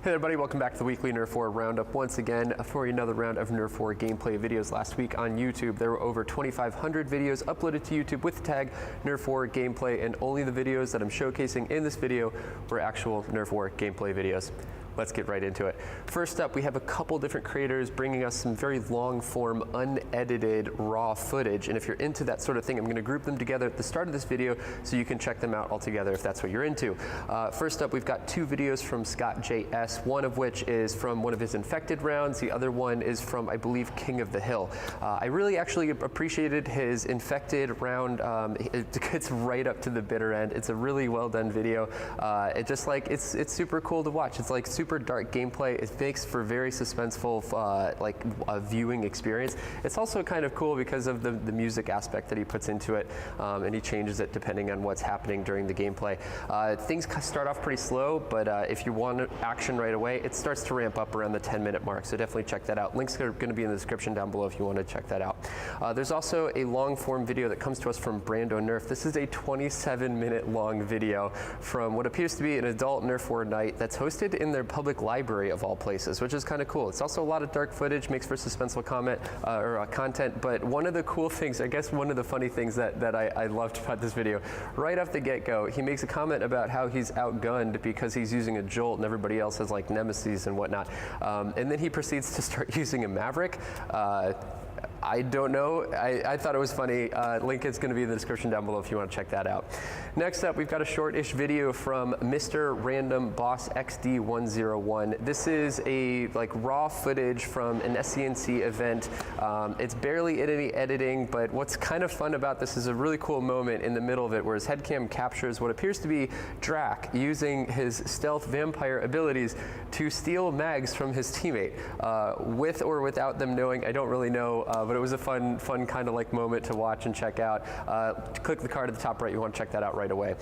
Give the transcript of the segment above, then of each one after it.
Hey everybody, welcome back to the weekly Nerf War Roundup once again for another round of Nerf War gameplay videos. Last week on YouTube, there were over 2,500 videos uploaded to YouTube with the tag Nerf War gameplay, and only the videos that I'm showcasing in this video were actual Nerf War gameplay videos. Let's get right into it. First up, we have a couple different creators bringing us some very long form, unedited, raw footage. And if you're into that sort of thing, I'm gonna group them together at the start of this video so you can check them out all together if that's what you're into. First up, we've got two videos from ScottJS, one of which is from one of his infected rounds. The other one is from, I believe, King of the Hill. I really actually appreciated his infected round. It gets right up to the bitter end. It's a really well done video. It's super cool to watch. It's like super dark gameplay. It makes for very suspenseful viewing experience. It's also kind of cool because of the music aspect that he puts into it, and he changes it depending on what's happening during the gameplay. Things start off pretty slow, but if you want action right away, it starts to ramp up around the 10-minute mark, so definitely check that out. Links are going to be in the description down below if you want to check that out. There's also a long-form video that comes to us from Brando Nerf. This is a 27-minute long video from what appears to be an adult Nerf War night that's hosted in their public library of all places, which is kind of cool. It's also a lot of dark footage, makes for suspenseful content, but one of the cool things, I guess one of the funny things that I loved about this video, right off the get-go, he makes a comment about how he's outgunned because he's using a Jolt and everybody else has like Nemesis and whatnot, and then he proceeds to start using a Maverick. I don't know. I thought it was funny. Link is going to be in the description down below if you want to check that out. Next up, we've got a short-ish video from Mrrandomboss XD101. This is a raw footage from an SCNC event. It's barely any editing, but what's kind of fun about this is a really cool moment in the middle of it where his headcam captures what appears to be Drac using his stealth vampire abilities to steal mags from his teammate, with or without them knowing. I don't really know, but it was a fun kind of moment to watch and check out. Click the card at the top right, you want to check that out right away.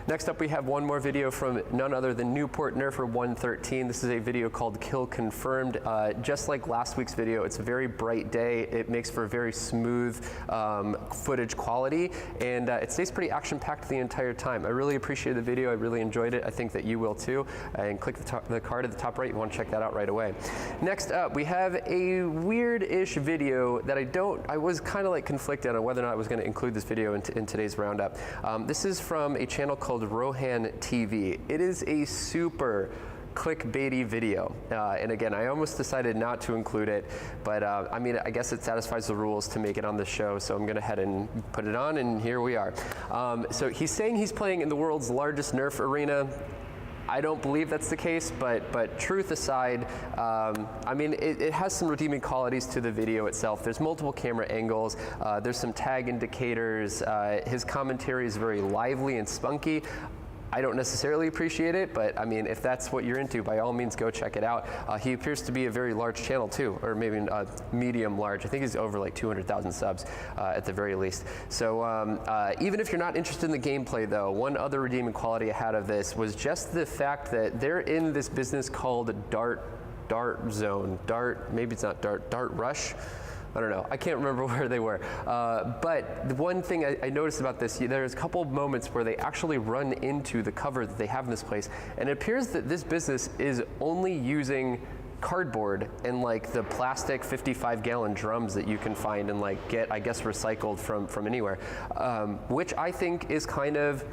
Next up, we have one more video from none other than Newport Nerfer113. This is a video called Kill Confirmed. Just like last week's video, it's a very bright day. It makes for a very smooth footage quality, and it stays pretty action-packed the entire time. I really appreciated the video. I really enjoyed it. I think that you will too. And click the card at the top right. You want to check that out right away. Next up, we have a weird-ish video that I was kind of conflicted on whether or not I was going to include this video in today's roundup. This is from a channel called RohanTV. It is a super clickbaity video, and again, I almost decided not to include it, but I mean, I guess it satisfies the rules to make it on the show, so I'm going to head and put it on, and here we are. So he's saying he's playing in the world's largest Nerf arena. I don't believe that's the case, but truth aside, I mean, it has some redeeming qualities to the video itself. There's multiple camera angles, there's some tag indicators, his commentary is very lively and spunky. I don't necessarily appreciate it, but I mean, if that's what you're into, by all means, go check it out. He appears to be a very large channel too, or maybe medium large. I think he's over 200,000 subs at the very least. So even if you're not interested in the gameplay though, one other redeeming quality I had of this was just the fact that they're in this business called Dart Zone. Maybe it's not Dart Rush. I don't know. I can't remember where they were. But the one thing I noticed about this, there's a couple of moments where they actually run into the cover that they have in this place. And it appears that this business is only using cardboard and the plastic 55-gallon drums that you can find and get, I guess, recycled from anywhere. Which I think is kind of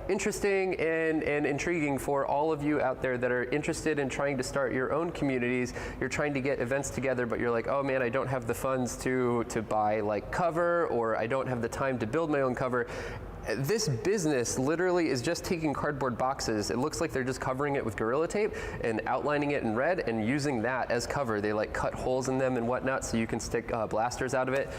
interesting and intriguing for all of you out there that are interested in trying to start your own communities. You're trying to get events together, but you're like, oh man, I don't have the funds to buy cover, or I don't have the time to build my own cover. This business literally is just taking cardboard boxes. It looks like they're just covering it with Gorilla Tape and outlining it in red and using that as cover. They cut holes in them and whatnot so you can stick blasters out of it.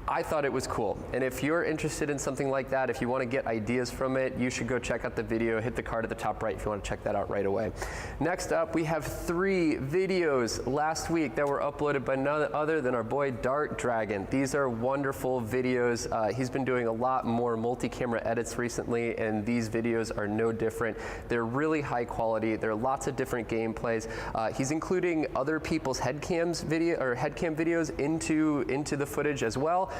I thought it was cool, and if you're interested in something like that, if you want to get ideas from it, you should go check out the video. Hit the card at the top right if you want to check that out right away. Next up, we have 3 videos last week that were uploaded by none other than our boy DartDragon. These are wonderful videos. He's been doing a lot more multi-camera edits recently, and these videos are no different. They're really high quality. There are lots of different gameplays. He's including other people's headcam videos into the footage as well.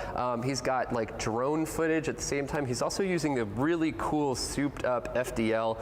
He's got drone footage at the same time. He's also using a really cool souped up FDL.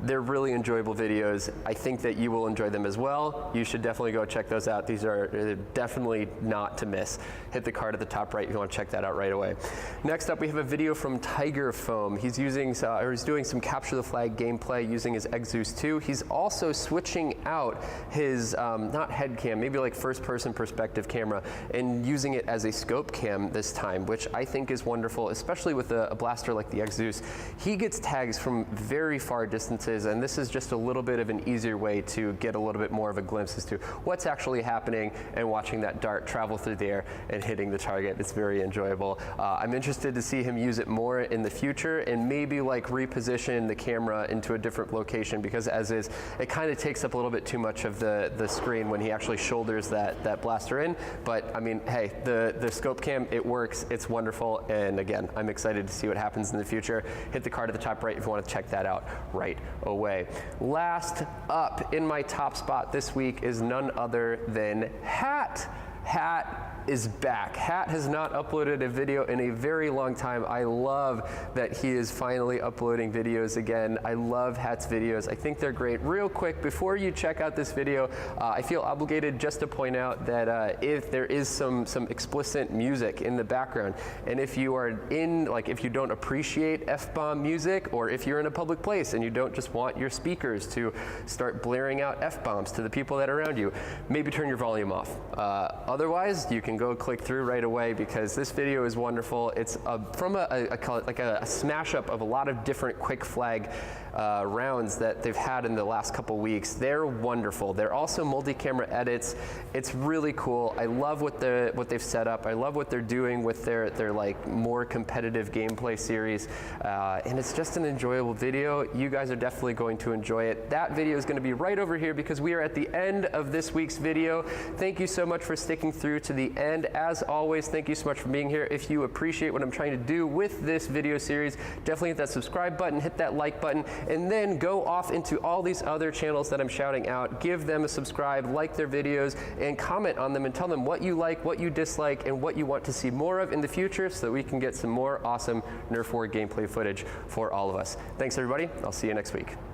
They're really enjoyable videos. I think that you will enjoy them as well. You should definitely go check those out. These are definitely not to miss. Hit the card at the top right if you want to check that out right away. Next up, we have a video from Tiger Foam. He's using, he's doing some capture the flag gameplay using his Exus 2. He's also switching out his, not head cam, maybe like first person perspective camera, and using it as a scope cam this time, which I think is wonderful, especially with a blaster like the Exus. He gets tags from very far distances, and this is just a little bit of an easier way to get a little bit more of a glimpse as to what's actually happening and watching that dart travel through the air and hitting the target. It's very enjoyable. I'm interested to see him use it more in the future and maybe like reposition the camera into a different location, because as is, it kind of takes up a little bit too much of the screen when he actually shoulders that blaster in. But I mean, hey, the scope cam, it works, it's wonderful, and again, I'm excited to see what happens in the future. Hit the card at the top right if you want to check that out right away. Last up in my top spot this week is none other than Hat. Hat is back. Hat has not uploaded a video in a very long time. I love that he is finally uploading videos again. I love Hat's videos. I think they're great. Real quick, before you check out this video, I feel obligated just to point out that if there is some explicit music in the background, and if you are if you don't appreciate F-bomb music, or if you're in a public place and you don't just want your speakers to start blaring out F-bombs to the people that are around you, maybe turn your volume off. Otherwise, you can go click through right away, because this video is wonderful. It's from a smash up of a lot of different quick flag rounds that they've had in the last couple weeks. They're wonderful. They're also multi-camera edits. It's really cool. I love what they've set up. I love what they're doing with their like more competitive gameplay series, and it's just an enjoyable video. You guys are definitely going to enjoy it. That video is going to be right over here, because we are at the end of this week's video. Thank you so much for sticking through to the end. As always, thank you so much for being here. If you appreciate what I'm trying to do with this video series, definitely hit that subscribe button, hit that like button, and then go off into all these other channels that I'm shouting out. Give them a subscribe, like their videos, and comment on them and tell them what you like, what you dislike, and what you want to see more of in the future, so that we can get some more awesome Nerf War gameplay footage for all of us. Thanks everybody. I'll see you next week.